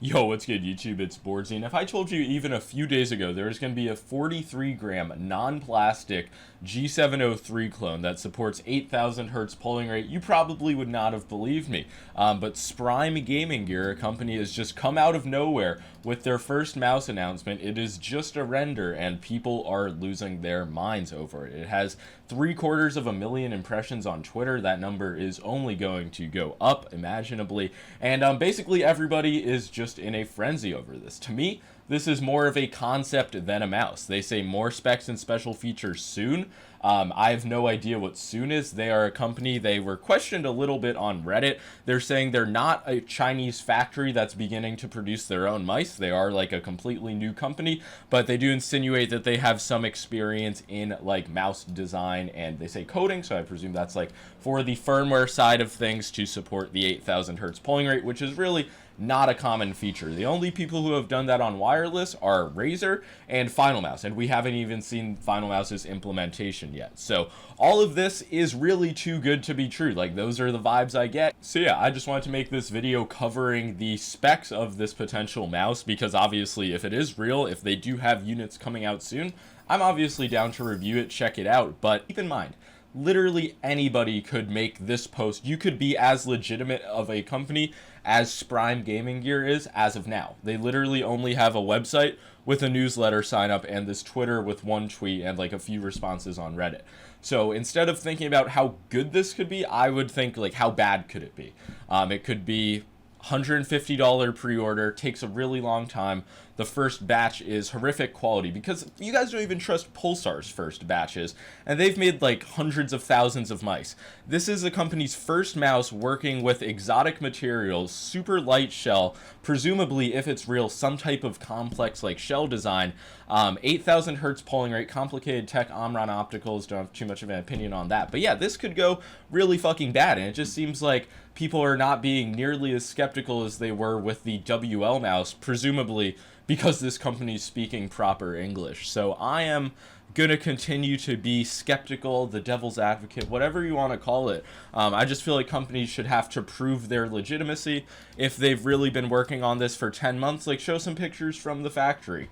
Yo, what's good, YouTube? It's boardzy, and if I told you even a few days ago there was going to be a 43-gram non-plastic G703 clone that supports 8,000 hertz polling rate, you probably would not have believed me. But Sprime Gaming Gear, a company, has just come out of nowhere with their first mouse announcement. It is just a render, and people are losing their minds over it. It has 750,000 impressions on Twitter. That number is only going to go up imaginably, and basically everybody is just in a frenzy over this. To me, this is more of a concept than a mouse. They say more specs and special features soon. I have no idea what soon is. They are a company, they were questioned a little bit on Reddit. They're saying they're not a Chinese factory that's beginning to produce their own mice. They are like a completely new company, but they do insinuate that they have some experience in like mouse design, and they say coding, so I presume that's like for the firmware side of things to support the 8,000 hertz polling rate, which is really not a common feature. The only people who have done that on wireless are Razer and Final Mouse, and we haven't even seen Final Mouse's implementation yet. So all of this is really too good to be true. Like, those are the vibes I get. So yeah, I just wanted to make this video covering the specs of this potential mouse, because obviously if it is real, if they do have units coming out soon, I'm obviously down to review it, check it out. But keep in mind, literally anybody could make this post. You could be as legitimate of a company as Sprime Gaming Gear is as of now. They literally only have a website with a newsletter sign up and this Twitter with one tweet and like a few responses on Reddit. So instead of thinking about how good this could be, I would think like, how bad could it be? It could be $150 pre-order, takes a really long time. The first batch is horrific quality, because you guys don't even trust Pulsar's first batches, and they've made like hundreds of thousands of mice. This is the company's first mouse working with exotic materials, super light shell, presumably, if it's real, some type of complex like shell design, 8,000 hertz polling rate, complicated tech, Omron opticals, don't have too much of an opinion on that. But yeah, this could go really fucking bad, and it just seems like people are not being nearly as skeptical as they were with the WL mouse, presumably because this company's speaking proper English. So I am gonna continue to be skeptical, the devil's advocate, whatever you want to call it. I just feel like companies should have to prove their legitimacy. If they've really been working on this for 10 months, like, show some pictures from the factory.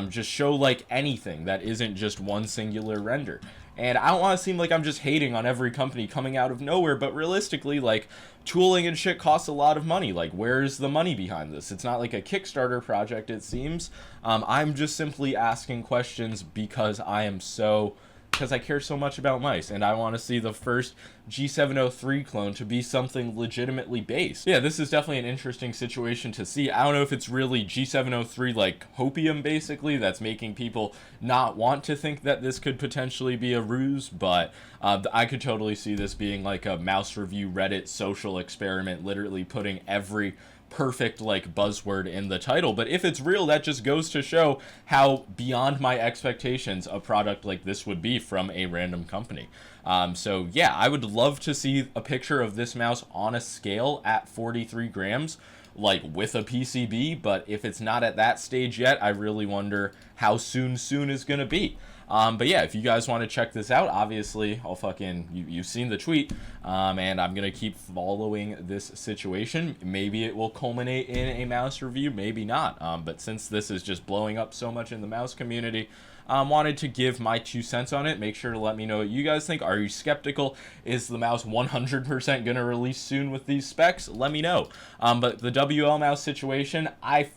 Just show like anything that isn't just one singular render. And I don't want to seem like I'm just hating on every company coming out of nowhere, but realistically, like, tooling and shit costs a lot of money. Like, where's the money behind this? It's not like a Kickstarter project, it seems. I'm just simply asking questions because I care so much about mice, and I want to see the first G703 clone to be something legitimately based. Yeah, this is definitely an interesting situation to see. I don't know if it's really G703 like hopium, basically, that's making people not want to think that this could potentially be a ruse, but I could totally see this being like a mouse review Reddit social experiment, literally putting every perfect like buzzword in the title. But if it's real, that just goes to show how beyond my expectations a product like this would be from a random company. So yeah, I would love to see a picture of this mouse on a scale at 43 grams, like with a PCB, but if it's not at that stage yet, I really wonder how soon is gonna be. But yeah, if you guys want to check this out, obviously I'll you've seen the tweet, and I'm gonna keep following this situation. Maybe it will culminate in a mouse review, maybe not, but since this is just blowing up so much in the mouse community, wanted to give my 2 cents on it. Make sure to let me know what you guys think. Are you skeptical? Is the mouse 100% gonna release soon with these specs? Let me know. But the WL mouse situation,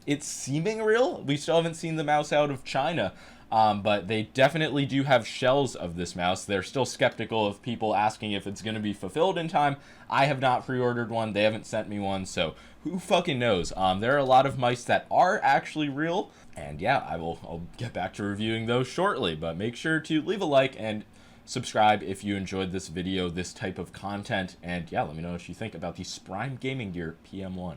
it's seeming real. We still haven't seen the mouse out of China. But they definitely do have shells of this mouse. They're still skeptical of people asking if it's going to be fulfilled in time. I have not pre-ordered one. They haven't sent me one, so who fucking knows? There are a lot of mice that are actually real, and yeah, I'll get back to reviewing those shortly. But make sure to leave a like and subscribe if you enjoyed this video, this type of content, and yeah, let me know what you think about the Sprime Gaming Gear PM1.